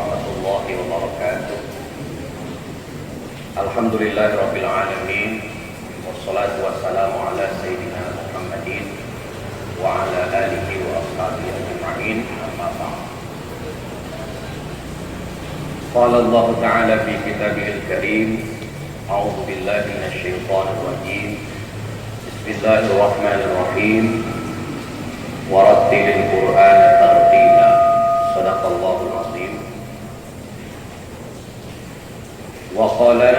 warahmatullahi wabarakatuh. Alhamdulillahirabbil alamin. Wassalatu wassalamu ala sayyidina Muhammadin wa ala alihi wa ashabihi ajma'in. Amma ba'd. Qala Allah ta'ala fi kitabihil karim. A'udzu billahi minasyaitonir rajim. Bismillahirrahmanirrahim. Warattilil Qur'ana tartila. Shadaqallahul azim. Wa qala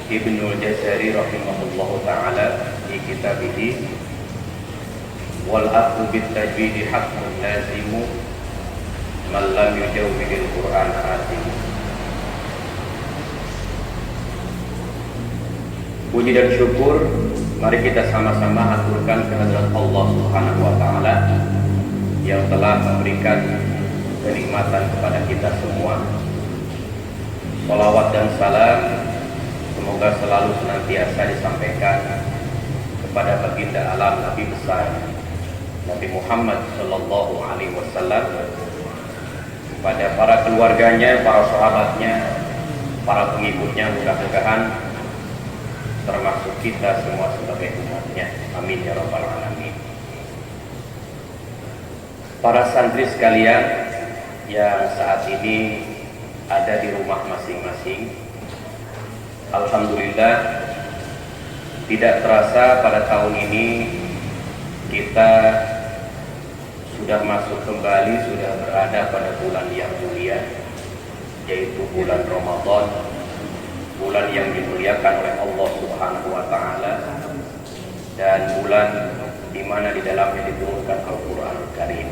Ibnu al-Jazari rahimahullahu ta'ala fi kitabih wal akhdhu bit tajwid haqqun lazimu man lam yujawwidil Qur'ana atim. Puji dan syukur mari kita sama-sama aturkan kehadirat Allah Subhanahu wa taala yang telah memberikan kenikmatan kepada kita semua. Salawat dan salam semoga selalu senantiasa disampaikan kepada baginda alam Nabi besar Nabi Muhammad sallallahu alaihi wasallam, kepada para keluarganya, para sahabatnya, para pengikutnya, mudah-mudahan termasuk kita semua sebagai umatnya. Amin ya rabbal alamin. Para santri sekalian yang saat ini ada di rumah masing-masing, alhamdulillah tidak terasa pada tahun ini kita sudah masuk kembali, sudah berada pada bulan yang mulia, yaitu bulan Ramadan, bulan yang dimuliakan oleh Allah Subhanahu wa taala, dan bulan di mana di dalamnya diturunkan Al-Qur'anul Karim.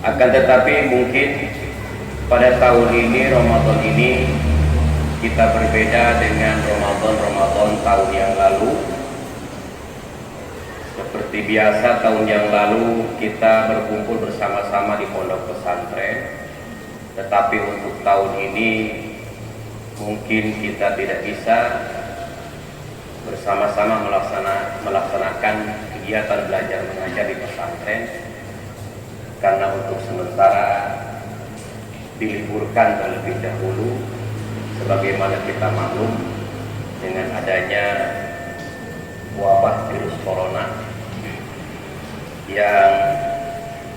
Akan tetapi mungkin pada tahun ini, Ramadan ini, kita berbeda dengan Ramadan tahun yang lalu. Seperti biasa tahun yang lalu kita berkumpul bersama-sama di pondok pesantren, tetapi untuk tahun ini mungkin kita tidak bisa bersama-sama melaksanakan kegiatan belajar mengajar di pesantren, karena untuk sementara diliburkan terlebih dahulu, sebagaimana kita maklum dengan adanya wabah virus corona yang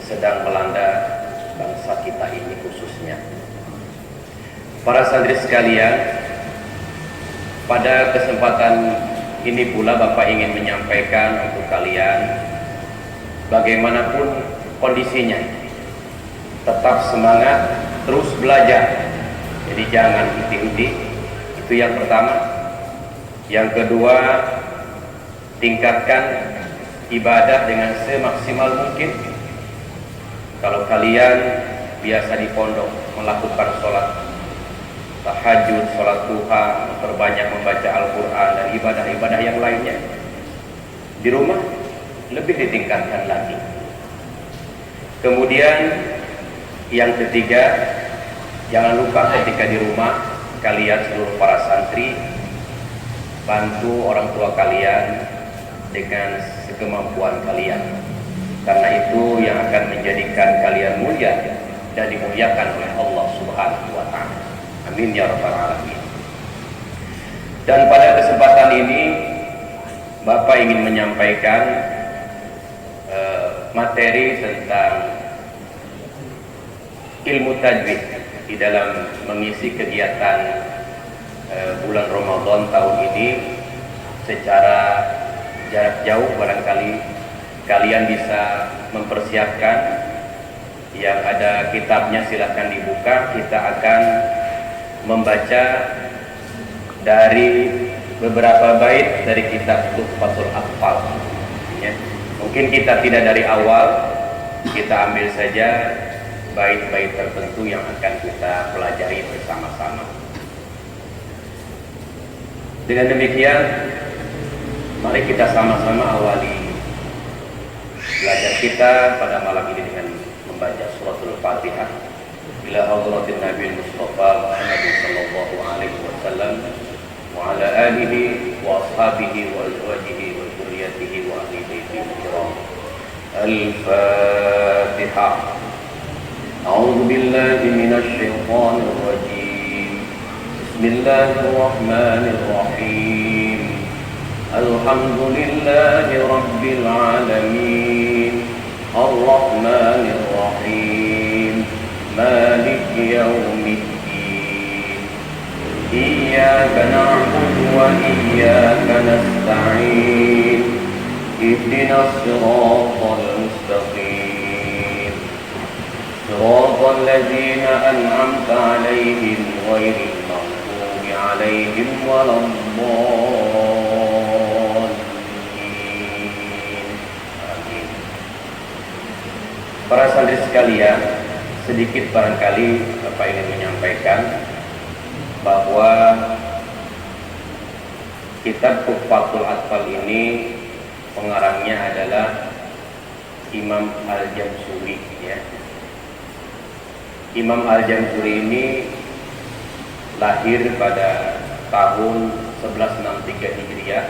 sedang melanda bangsa kita ini khususnya. Para santri sekalian, pada kesempatan ini pula Bapak ingin menyampaikan untuk kalian, bagaimanapun kondisinya, tetap semangat, terus belajar. Jadi jangan henti-henti. Itu yang pertama. Yang kedua, tingkatkan ibadah dengan semaksimal mungkin. Kalau kalian biasa di pondok melakukan sholat tahajud, sholat duha, memperbanyak membaca Al-Quran dan ibadah-ibadah yang lainnya, di rumah lebih ditingkatkan lagi. Kemudian yang ketiga, jangan lupa ketika di rumah kalian seluruh para santri bantu orang tua kalian dengan sekemampuan kalian, karena itu yang akan menjadikan kalian mulia dan dimuliakan oleh Allah Subhanahu wa taala. Amin ya rabbal alamin. Dan pada kesempatan ini Bapak ingin menyampaikan materi tentang ilmu tajwid di dalam mengisi kegiatan bulan Ramadan tahun ini secara jarak jauh. Barangkali kalian bisa mempersiapkan, yang ada kitabnya silahkan dibuka. Kita akan membaca dari beberapa bait dari kitab Tuhfatul Atfal ya. Mungkin kita tidak dari awal, kita ambil saja bait-bait tertentu yang akan kita pelajari bersama-sama. Dengan demikian, mari kita sama-sama awali belajar kita pada malam ini dengan membaca suratul Fatihah ila hadratin Nabi Mustafa Muhammad sallallahu alaihi wasallam wa ala alihi wa ashabihi wa azwajihi wa dzurriyyatihi wa ahli baitihi kiram. Al-Fatihah. A'udzu billahi minasy الشيطان الرجيم بسم الله الرحمن الرحيم الحمد لله رب العالمين الرحمن الرحيم مالك يوم الدين إياك نعبد وإياك نستعين اهدنا الصراط المستقيم صراط الذين أنعمت عليهم غير المغضوب عليهم ولا الضالين. Amin. Para santri sekalian, sedikit barangkali Bapak ingin menyampaikan bahwa kitab Tuhfatul Atfal ini pengarangnya adalah Imam Al-Jamsuri, ya. Imam Al-Jamsuri ini lahir pada tahun 1163 Hijriah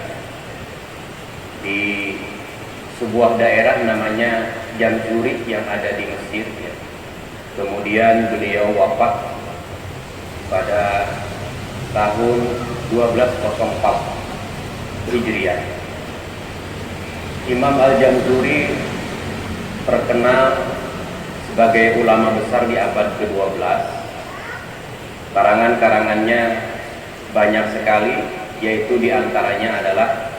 di sebuah daerah namanya Jamsuri yang ada di Mesir, ya. Kemudian beliau wafat pada tahun 1204 Hijriah. Imam Al-Jamsuri terkenal sebagai ulama besar di abad ke-12. Karangan-karangannya banyak sekali, yaitu diantaranya adalah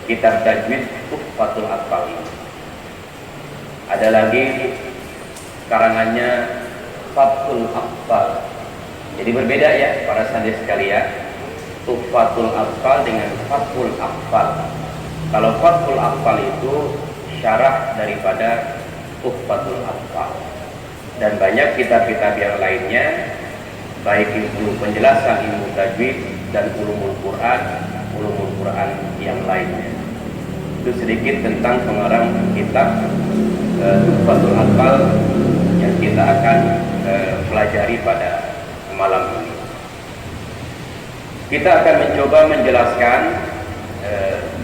kitab tajwid Tuhfatul Atfal. Ada lagi karangannya Fathul Atfal. Jadi berbeda ya para santri sekalian, Tuhfatul Atfal dengan Fathul Atfal. Kalau Fathul Atfal itu syarah daripada Tuhfatul Atfal. Dan banyak kitab-kitab yang lainnya, baik itu penjelasan ilmu tajwid dan ulumul Quran yang lainnya. Itu sedikit tentang pengarang kitab Tuhfatul Atfal yang kita akan pelajari pada malam ini. Kita akan mencoba menjelaskan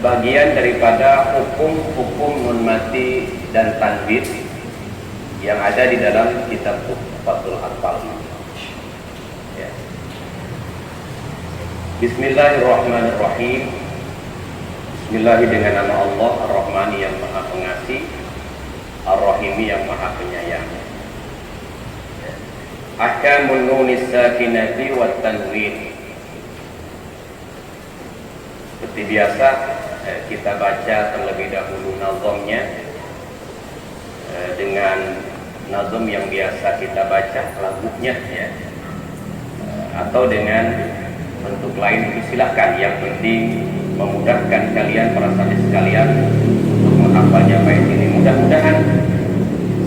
bagian daripada hukum-hukum nun mati dan tanwin yang ada di dalam kitab Tuhfatul Atfal ini. Ya. Bismillahirrahmanirrahim. Bismillah dengan nama Allah Ar-Rahmani yang Maha Pengasih, Ar-Rahimi yang Maha Penyayang. Ahkamun nunis sakinati wat tanwin. Seperti biasa kita baca terlebih dahulu nazamnya dengan nazam yang biasa kita baca lagunya, ya, atau dengan bentuk lain silahkan. Yang penting memudahkan kalian para santri sekalian untuk menghafalnya bait ini. Mudah-mudahan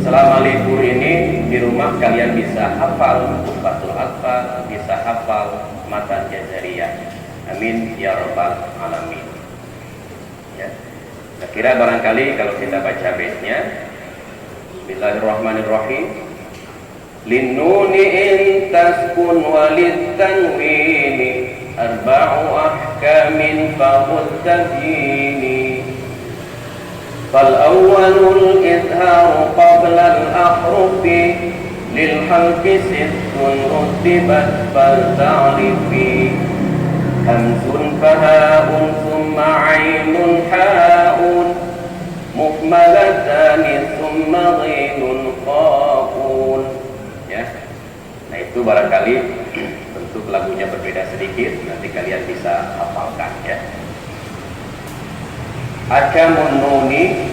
selama libur ini di rumah kalian bisa hafal Tuhfatul Atfal, bisa hafal Matan Jazariyah. Amin ya rabbal alamin. Ya. Saya kira barangkali kalau kita baca baitnya, Bismillahirrahmanirrahim. Linnuni in taskun walid tanwini arba'u ahkamin fahud tabyini. Fal awwalul idharu qabla al-ahrufi lil halqi sittun rutibat fal ta'rifi. Hamzun fahaun thumma ainun haun muhmalatani thumma ghinun qafun. Ya. Nah itu barangkali bentuk lagunya berbeda sedikit, nanti kalian bisa hafalkan, ya. Ahkamun nuni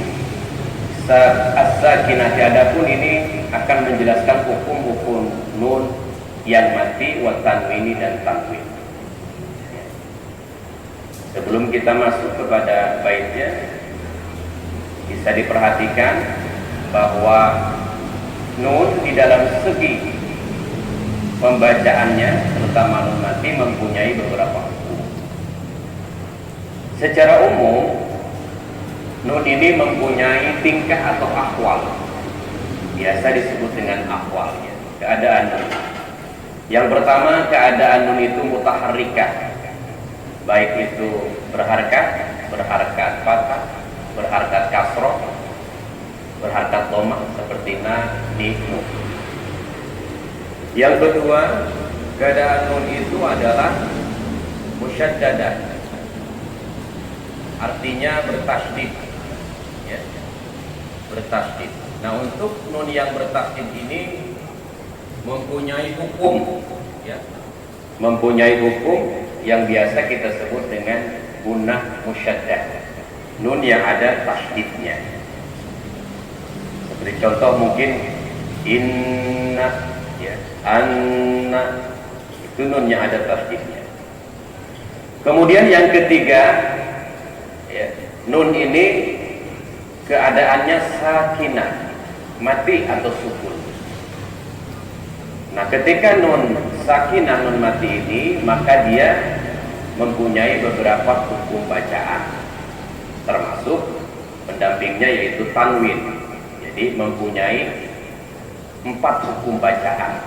as-sakinah, adapun ini akan menjelaskan hukum-hukum nun yang mati wa tanwini dan tanwin. Sebelum kita masuk kepada baitnya, bisa diperhatikan bahwa nun di dalam segi pembacaannya, terutama nun mati, mempunyai beberapa hukum. Secara umum, nun ini mempunyai tingkah atau ahwal. Biasa disebut dengan ahwal, ya, keadaan nun. Yang pertama, keadaan nun itu mutaharrikah, baik itu berharakat fathah, berharakat kasroh, berharakat dhamma seperti na, ni, nu. Yang kedua, keadaan nun itu adalah musyaddadah, artinya bertasydid, ya, bertasydid. Nah, untuk nun yang bertasydid ini mempunyai hukum, ya, mempunyai hukum yang biasa kita sebut dengan gunnah musyaddah, nun yang ada tasydidnya. Seperti contoh mungkin inna, ya, anna, itu nun yang ada tasydidnya. Kemudian yang ketiga, ya, nun ini keadaannya sakinah, mati atau sukun. Nah, ketika nun sakinah, nun mati ini, maka dia mempunyai beberapa hukum bacaan, termasuk pendampingnya yaitu tanwin. Jadi mempunyai 4 hukum bacaan,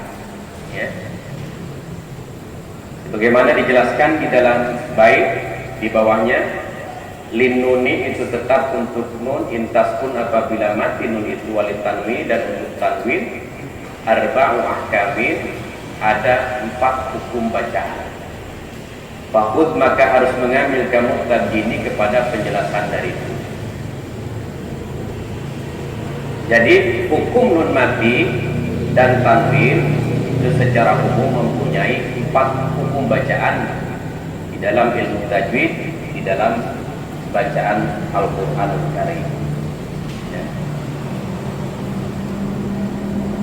ya. Bagaimana dijelaskan di dalam bait di bawahnya, lin nuni itu tetap untuk nun, intaskun apabila mati nun itu walit tanwin, dan untuk tanwin arba'u ahkamin, ada 4 hukum bacaan. Fakhud, maka harus mengambil kamu tadgini kepada penjelasan dari itu. Jadi hukum nun mati dan tanwin itu secara umum mempunyai 4 hukum bacaan di dalam ilmu tajwid, di dalam bacaan Al-Qur'anul Karim. Ya.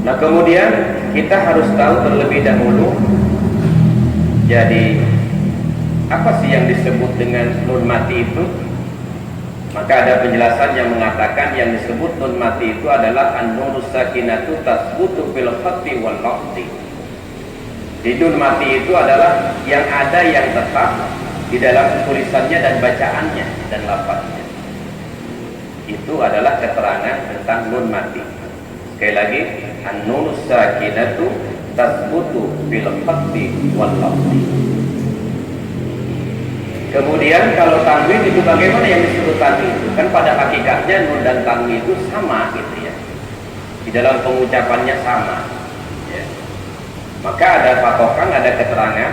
Nah, kemudian kita harus tahu terlebih dahulu, jadi apa sih yang disebut dengan nun mati itu? Maka ada penjelasan yang mengatakan yang disebut nun mati itu adalah an-nunus sakinatu tasbutu fil khatti wal lafzi. Di nun mati itu adalah yang ada yang tetap di dalam tulisannya dan bacaannya dan lafaznya. Itu adalah keterangan tentang nun mati. Sekali lagi, an-nunus sakinatu tasbutu fil khatti wal lafzi. Kemudian kalau tanwin itu bagaimana yang disebut tanwin itu? Kan pada hakikatnya nun dan tanwin itu sama gitu ya. Di dalam pengucapannya sama. Ya. Maka ada patokan, ada keterangan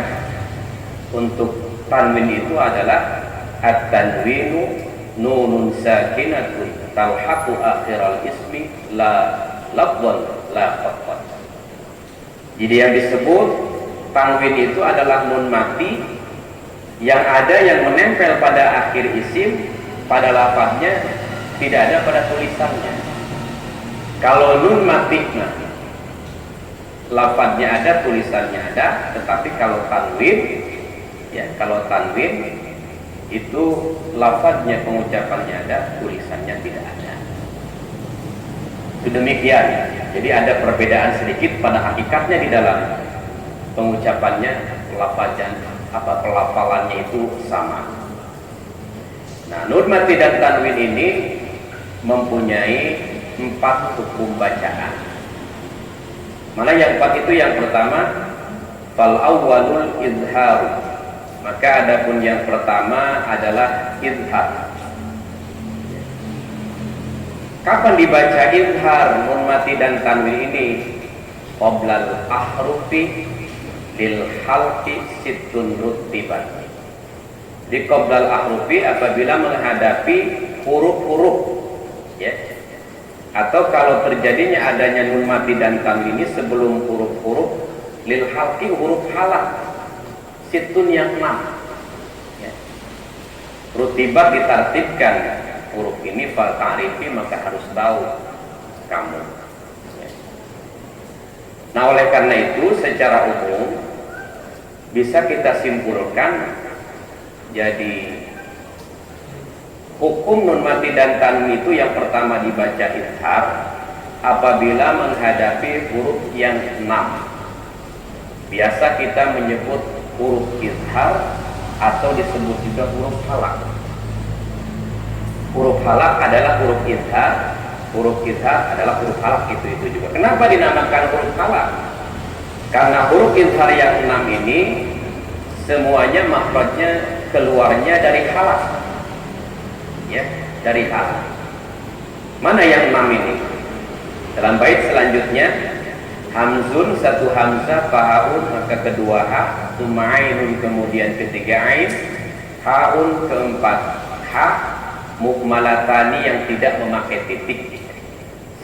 untuk tanwin itu adalah at-tanwinu nunun sakinatun talhaqu akhiral ismi la lafdhan la khattan. Jadi yang disebut tanwin itu adalah nun mati yang ada yang menempel pada akhir isim, pada lafaznya, tidak ada pada tulisannya. Kalau nun mati, nah, lafaznya ada, tulisannya ada, tetapi kalau tanwin, ya, kalau tanwin itu lafaznya, pengucapannya ada, tulisannya tidak ada. Itu demikian. Jadi ada perbedaan sedikit pada hakikatnya di dalam pengucapannya, lafaznya, apa pelafalannya itu sama. Nah, nun mati dan tanwin ini mempunyai 4 hukum bacaan. Mana yang 4 itu? Yang pertama, fal awwalul izhar. Maka adapun yang pertama adalah izhar. Kapan dibaca izhar nun mati dan tanwin ini? Qoblal ahrufi lil halqi sittun rutiban. Di qoblal ahrufi apabila menghadapi huruf-huruf, ya. Atau kalau terjadinya adanya nun mati dan tanwin ini sebelum huruf-huruf, lil halqi, huruf halak, sittun yang 6, ya. Rutiban ditartibkan huruf ini, fal ta'rifi, maka harus tahu kamu. Nah, oleh karena itu secara umum bisa kita simpulkan, jadi hukum nun mati dan tanwin itu yang pertama dibaca izhar apabila menghadapi huruf yang 6. Biasa kita menyebut huruf izhar atau disebut juga huruf halak. Huruf halak adalah huruf izhar, huruf izhar adalah huruf halak, itu juga. Kenapa dinamakan huruf halak? Karena huruf izhar yang 6 ini semuanya makhrajnya keluarnya dari halak, ya, dari halak. Mana yang 6 ini? Dalam bait selanjutnya, Hamzun satu hamzah, faun maka kedua ha, tsumma ainun kemudian ketiga ain, haun keempat ha, mukmalatani yang tidak memakai titik,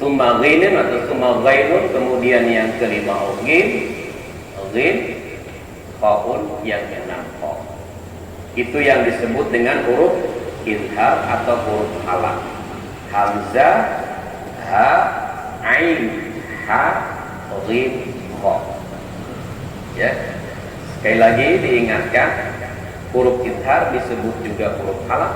tsumma ghainun atau tsumma ghainun kemudian yang kelima ghain, khaun yang keenam kha. Itu yang disebut dengan huruf izhar atau huruf halak. Hamzah, ha, ain, ha, ghain, kha. Ya. Sekali lagi diingatkan, huruf izhar disebut juga huruf halak.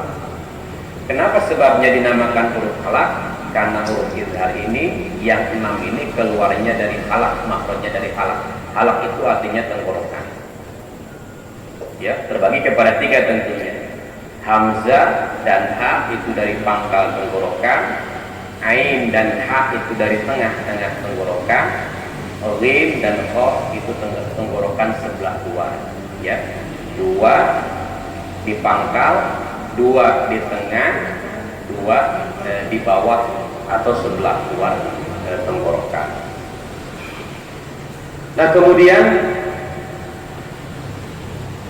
Kenapa sebabnya dinamakan huruf halak? Karena huruf izhar ini yang 6 ini keluarnya dari halak, makhrajnya dari halak. Halak itu artinya tenggorokan. Ya, terbagi kepada 3 tentunya. Hamzah dan ha itu dari pangkal tenggorokan, ain dan ha itu dari tengah-tengah tenggorokan, ghain dan kha itu tenggorokan sebelah luar. Ya, 2 di pangkal, 2 di tengah, 2 di bawah atau sebelah luar tenggorokan. Nah, kemudian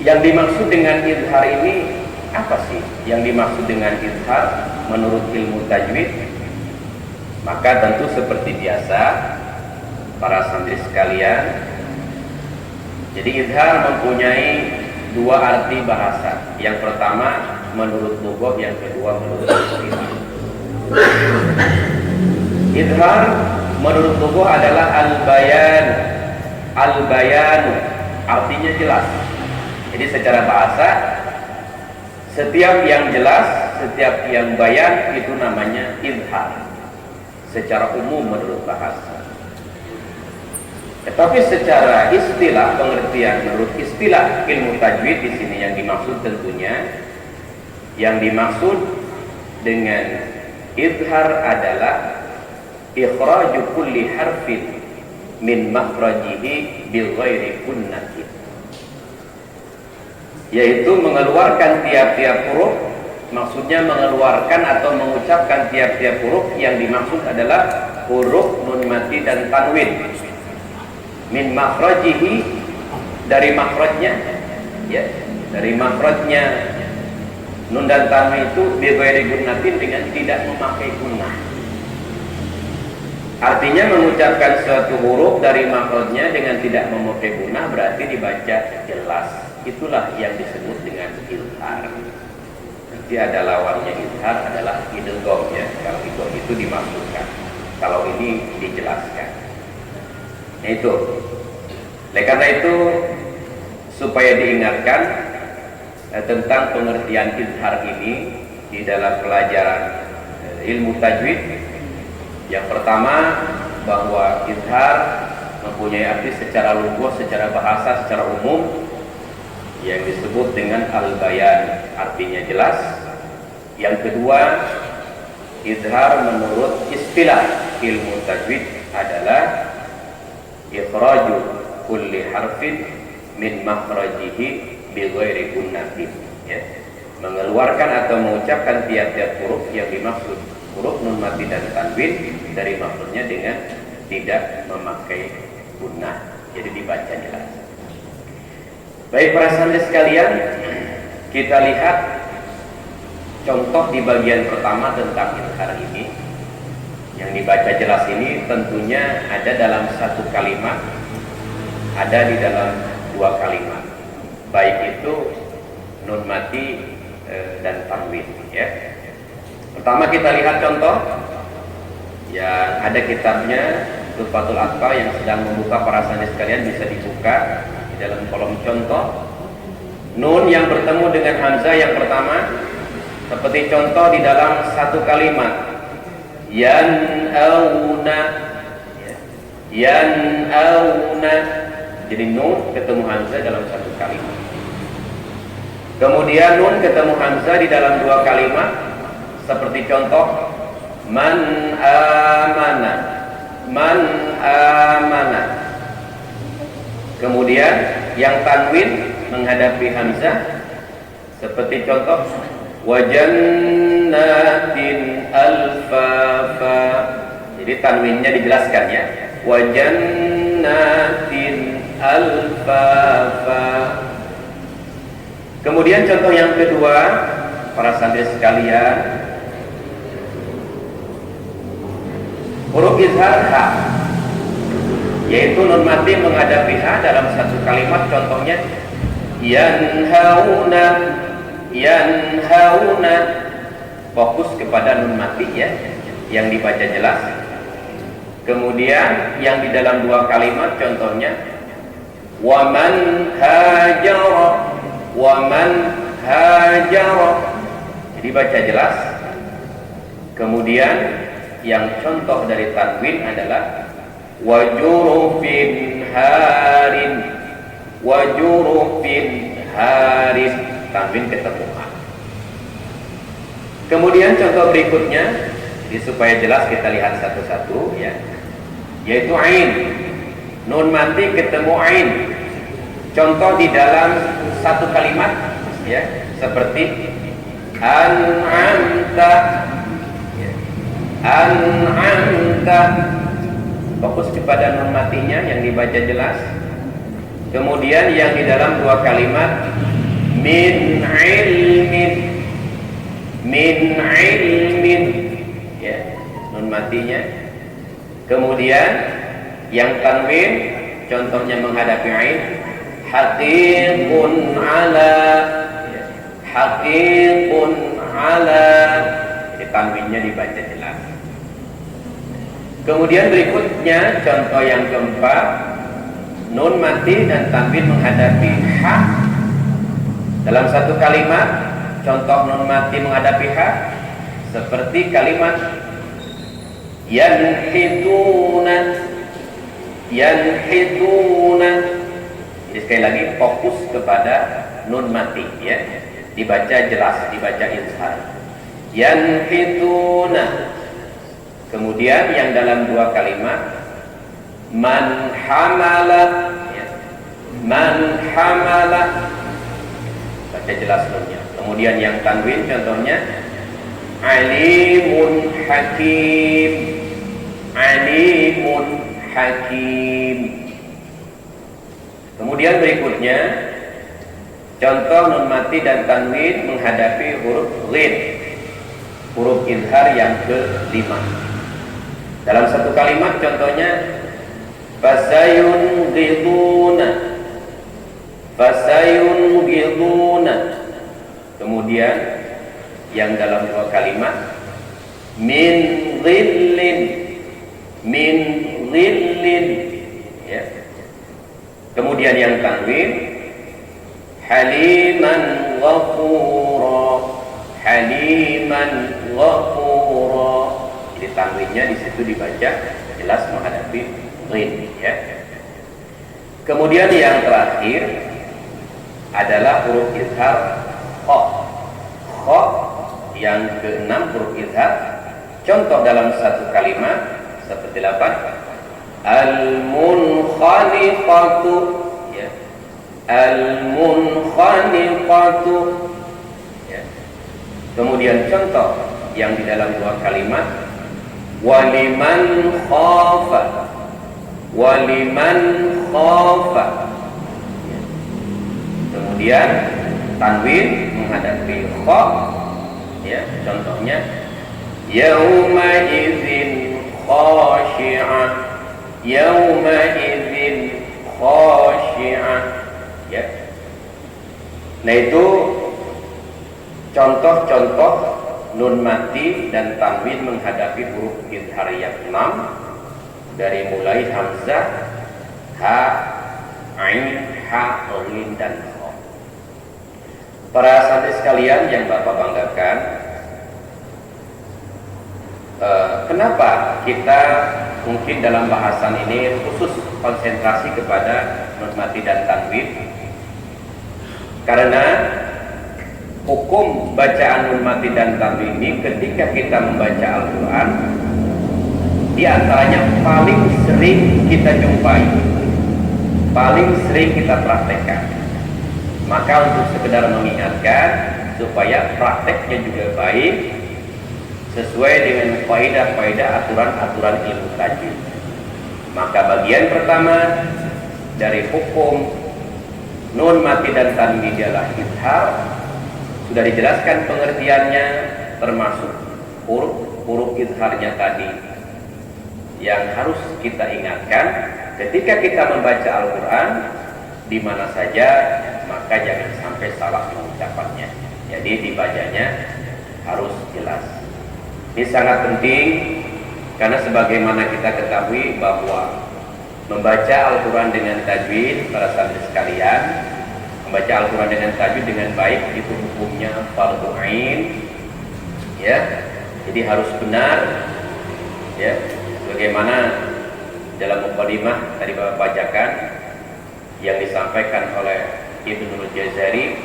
yang dimaksud dengan izhar ini apa sih? Yang dimaksud dengan izhar menurut ilmu tajwid? Maka tentu seperti biasa para santri sekalian, jadi izhar mempunyai 2 arti bahasa. Yang pertama menurut lughah, yang kedua menurut istilah. Izhar menurut lughah adalah al-bayan. Al-bayan artinya jelas. Jadi secara bahasa, setiap yang jelas, setiap yang bayan itu namanya izhar. Secara umum menurut bahasa. Tetapi secara istilah, pengertian menurut istilah ilmu tajwid di sini yang dimaksud tentunya, yang dimaksud dengan izhar adalah ikhraju kulli harfin min makhrajihi bil ghairi kunnatin, yaitu mengeluarkan tiap-tiap huruf, maksudnya mengeluarkan atau mengucapkan tiap-tiap huruf. Yang dimaksud adalah huruf nun mati dan tanwin. Min makhrajihi, dari makhrajnya, ya, dari makhrajnya nun dan tanwin itu bi ghairi gunnatin, dengan tidak memakai gunnah. Artinya mengucapkan suatu huruf dari makhrajnya dengan tidak memakai gunnah berarti dibaca jelas. Itulah yang disebut dengan izhar. Nanti ada lawannya izhar adalah idgham, ya. Kalau idgham itu dimaksudkan, kalau ini dijelaskan. Nah, itu. Oleh karena itu, supaya diingatkan tentang pengertian izhar ini di dalam pelajaran ilmu tajwid, yang pertama bahwa izhar mempunyai arti secara lughah, secara bahasa, secara umum yang disebut dengan al-bayan, artinya jelas. Yang kedua, izhar menurut istilah ilmu tajwid adalah ikhraju kulli harfin min makhrajihi bi ghairi gunnatin, ya. Mengeluarkan atau mengucapkan tiap-tiap huruf yang dimaksud huruf nun mati dan tanwin dari makhrajnya dengan tidak memakai gunnah, jadi dibaca jelas. Baik para santri sekalian, kita lihat contoh di bagian pertama tentang izhar ini. Yang dibaca jelas ini tentunya ada dalam satu kalimat, ada di dalam 2 kalimat, baik itu nun mati dan tanwin, ya. Pertama kita lihat contoh yang ada kitabnya Tuhfatul Atfal yang sedang membuka, para santri sekalian bisa dibuka di dalam kolom contoh. Nun yang bertemu dengan hamzah yang pertama, seperti contoh di dalam satu kalimat, yan'auna, yan'auna. Jadi nun ketemu hamzah dalam satu kalimat. Kemudian nun ketemu hamzah di dalam 2 kalimat, seperti contoh man amana, man amana. Kemudian yang tanwin menghadapi hamzah, seperti contoh wajannatin alfafa. Jadi tanwinnya dijelaskan, ya, wajannatin jannatin alfafa. Kemudian contoh yang kedua, para santri sekalian, huruf izhar ha, yaitu nun mati menghadapi ha dalam satu kalimat. Contohnya yanhauna, yanhauna, fokus kepada nun mati ya, yang dibaca jelas. Kemudian yang di dalam dua kalimat, contohnya waman hajara, waman hajara, jadi baca jelas. Kemudian yang contoh dari tanwin adalah wajurufin harin, wajurufin harin, tanwin ketemu ha. Kemudian contoh berikutnya, supaya jelas kita lihat satu-satu ya, yaitu ain, nun mati ketemu ain. Contoh di dalam satu kalimat ya, seperti an'amta, an'amta, fokus kepada nun matinya yang dibaca jelas. Kemudian yang di dalam dua kalimat min ilmin, min ilmin ya, nun matinya. Kemudian yang tanwin contohnya menghadapi ain, haqiqun ala, haqiqun ala, jadi tanwinnya dibaca jelas. Kemudian berikutnya contoh yang keempat, nun mati dan tanwin menghadapi ha dalam satu kalimat. Contoh nun mati menghadapi ha seperti kalimat yanhituna, yanhituna. Jadi sekali lagi fokus kepada nun mati ya, dibaca jelas, dibaca izhar, yanhituna. Kemudian yang dalam dua kalimat man hamala ya, man hamala, baca jelas nunnya. Kemudian yang tanwin contohnya alimun hakim, alimun hakim. Kemudian berikutnya contoh nun mati dan tanwin menghadapi huruf ghin, huruf izhar yang kelima. Dalam satu kalimat contohnya fasayun ghiduna, fasayun ghiduna. Kemudian yang dalam dua kalimat min dhillin, min dhillin ya. Kemudian yang tanwin haliman ghafura, haliman ghafura. Jadi tanwinnya di situ dibaca jelas menghadapi ghin ya. Kemudian yang terakhir adalah huruf izhar kha. Kha yang keenam huruf izhar. Contoh dalam satu kalimat seperti apa? Al-munkhaniqatu ya. Al-munkhaniqatu ya. Kemudian contoh yang di dalam dua kalimat waliman khafa, waliman khafa ya. Kemudian tanwin menghadapi kha ya, contohnya yauma idzin khashi'ah, yauma idzin khashi'ah ya. Nah itu contoh-contoh nun mati dan tanwin menghadapi huruf izhar yang 6, dari mulai hamzah, ha, ain, ha, ghin dan kha. Para santri sekalian yang Bapak banggakan, kenapa kita mungkin dalam bahasan ini khusus konsentrasi kepada nun mati dan tanwin? Karena hukum bacaan nun mati dan tanwin ini ketika kita membaca Al-Quran, di antaranya paling sering kita jumpai, paling sering kita praktekkan. Maka untuk sekedar mengingatkan supaya prakteknya juga baik, sesuai dengan faedah-faedah aturan-aturan ilmu tajwid. Maka bagian pertama dari hukum nun mati dan tanwin adalah izhar. Sudah dijelaskan pengertiannya, termasuk huruf izharnya tadi. Yang harus kita ingatkan ketika kita membaca Al-Quran di mana saja, maka jangan sampai salah mengucapannya. Jadi dibacanya harus jelas. Ini sangat penting karena sebagaimana kita ketahui bahwa membaca Al-Quran dengan tajwid, para santri sekalian, membaca Al-Quran dengan tajwid dengan baik itu hukumnya fardhu ain, ya. Jadi harus benar, ya. Bagaimana dalam mukadimah tadi Bapak bacakan yang disampaikan oleh Ibnu Jazari,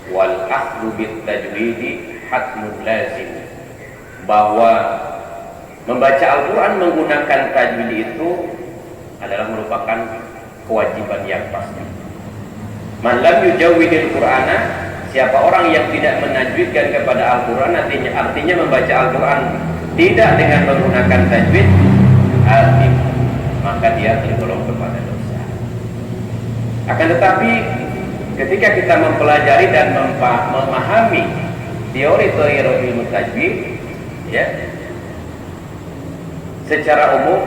wal akhdhu bit tajwidi hatmun lazim, bahwa membaca Al-Quran menggunakan tajwid itu adalah merupakan kewajiban yang pasti. Man lam yujawwidil Qur'ana, siapa orang yang tidak menajwidkan kepada Al-Quran, artinya membaca Al-Quran tidak dengan menggunakan tajwid, maka dia tergolong kepada dosa. Akan tetapi ketika kita mempelajari dan memahami teori-teori ilmu tajwid, ya, secara umum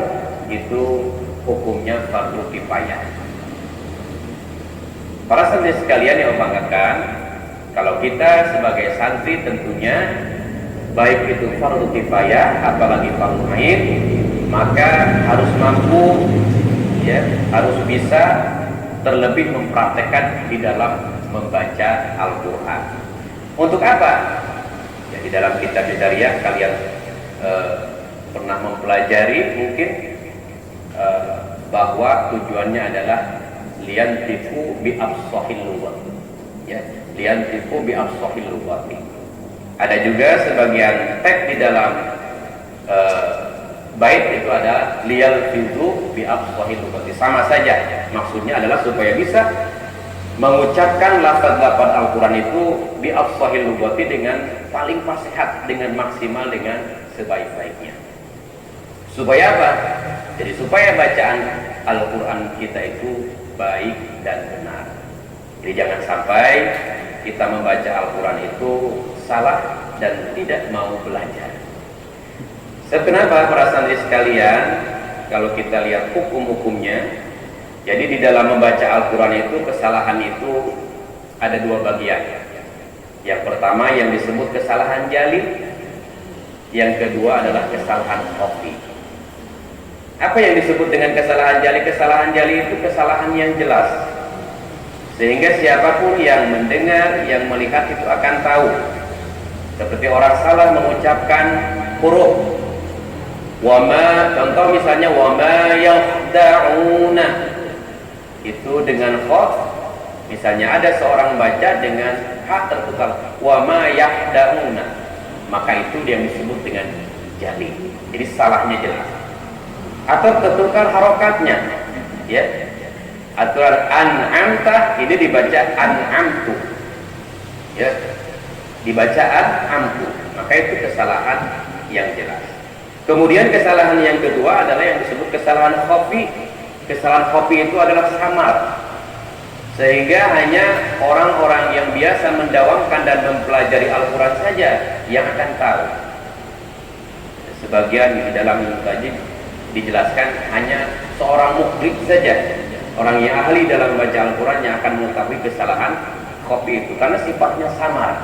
itu hukumnya fardhu kifayah. Para santri sekalian yang membanggakan, kalau kita sebagai santri tentunya baik itu fardhu kifayah apalagi fardhu ain, maka harus mampu, ya, harus bisa terlebih mempraktekkan di dalam membaca Al-Quran. Untuk apa? Ya, di dalam kitab Bidariyah kalian pernah mempelajari mungkin bahwa tujuannya adalah liyantifu bi afshahil lughat, ya, liyantifu bi afshahil lughat. Ada juga sebagian teks di dalam bait itu adalah liyalfizu bi afshahil lughat. Sama saja, maksudnya adalah supaya bisa mengucapkan lafaz-lafaz Al-Quran itu bi afshahil lughat dengan paling fasihat, dengan maksimal, dengan sebaik-baiknya. Supaya apa? Jadi supaya bacaan Al-Quran kita itu baik dan benar. Jadi jangan sampai kita membaca Al-Quran itu salah dan tidak mau belajar. Kenapa para santri sekalian? Kalau kita lihat hukum-hukumnya, jadi di dalam membaca Al-Quran itu kesalahan itu ada dua bagian. Yang pertama yang disebut kesalahan jali, yang kedua adalah kesalahan khafi. Apa yang disebut dengan kesalahan jali? Kesalahan jali itu kesalahan yang jelas, sehingga siapapun yang mendengar, yang melihat itu akan tahu. Seperti orang salah mengucapkan huruf wama, contoh misalnya wama yakhda'una, itu dengan khaf. Misalnya ada seorang baca dengan ha tertukar wama yakhda'una, maka itu yang disebut dengan jali. Jadi salahnya jelas. Atau tertukar harokatnya, ya. Aturan an'amta ini dibaca an'amtu, ya, dibaca an'amtu, maka itu kesalahan yang jelas. Kemudian kesalahan yang kedua adalah yang disebut kesalahan khafi. Kesalahan khafi itu adalah samar, sehingga hanya orang-orang yang biasa mendawamkan dan mempelajari Al-Quran saja yang akan tahu. Sebagian di dalam ilmu tajwid dijelaskan hanya seorang mukrid saja, orang yang ahli dalam membaca Al-Quran yang akan mengetahui kesalahan khafi itu, karena sifatnya samar.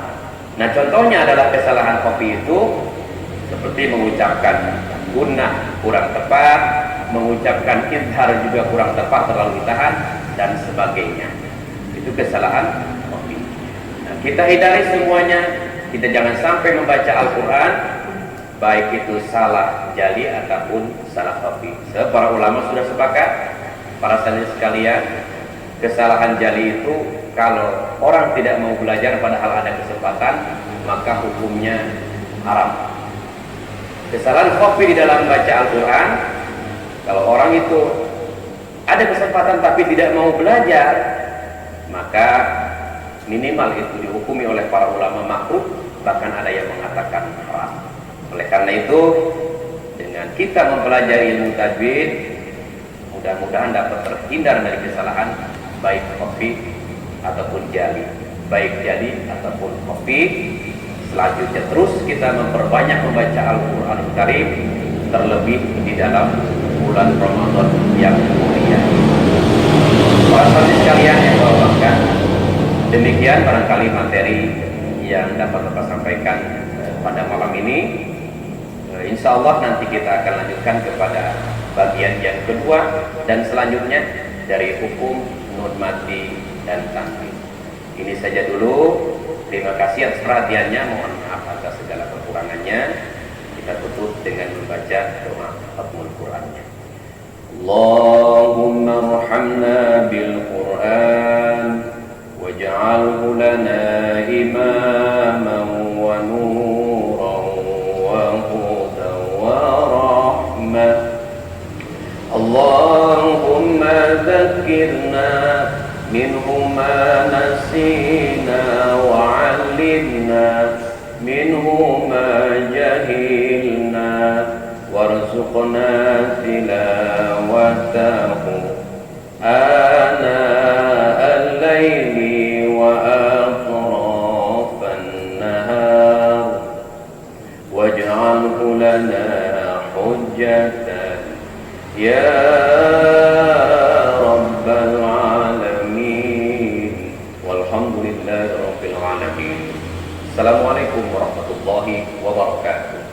Nah, contohnya adalah kesalahan khafi itu seperti mengucapkan gunnah kurang tepat, mengucapkan izhar juga kurang tepat, terlalu ditahan, dan sebagainya. Itu kesalahan khafi. Nah, kita hindari semuanya. Kita jangan sampai membaca Al-Quran baik itu salah jali ataupun salah khafi. Para ulama sudah sepakat, para santri sekalian, kesalahan jali itu kalau orang tidak mau belajar padahal ada kesempatan, maka hukumnya haram. Kesalahan khafi di dalam baca Al-Quran, kalau orang itu ada kesempatan tapi tidak mau belajar, maka minimal itu dihukumi oleh para ulama makruh, bahkan ada yang mengatakan haram. Oleh karena itu, Dengan kita mempelajari ilmu tajwid, mudah-mudahan dapat terhindar dari kesalahan baik khafif ataupun jali, baik jali ataupun khafif. Selanjutnya terus kita memperbanyak membaca Al-Qur'anul Karim, terlebih di dalam bulan Ramadan yang mulia. Para santri sekalian yang saya demikian barangkali materi yang dapat Bapak sampaikan pada malam ini. Insya Allah nanti kita akan lanjutkan kepada bagian yang kedua dan selanjutnya dari hukum nun mati dan tanwin. Ini saja dulu. Terima kasih atas perhatiannya. Mohon maaf atas segala kekurangannya. Kita tutup dengan membaca doa Khatmul Qur'annya. Allahumma arhamna bil Qur'an waj'alhu lana imaman wa nuran wa hudan wa rahmah. Allahumma dhakkirna minhu ma nasina wa 'allimna minhu ma jahilna warzuqna tilawatahu ana al-layli wa atrafan nahar waj'alhu lana hujjatan ya rabbal alamin walhamdulillahi rabbil alamin. Assalamualaikum warahmatullahi wabarakatuh.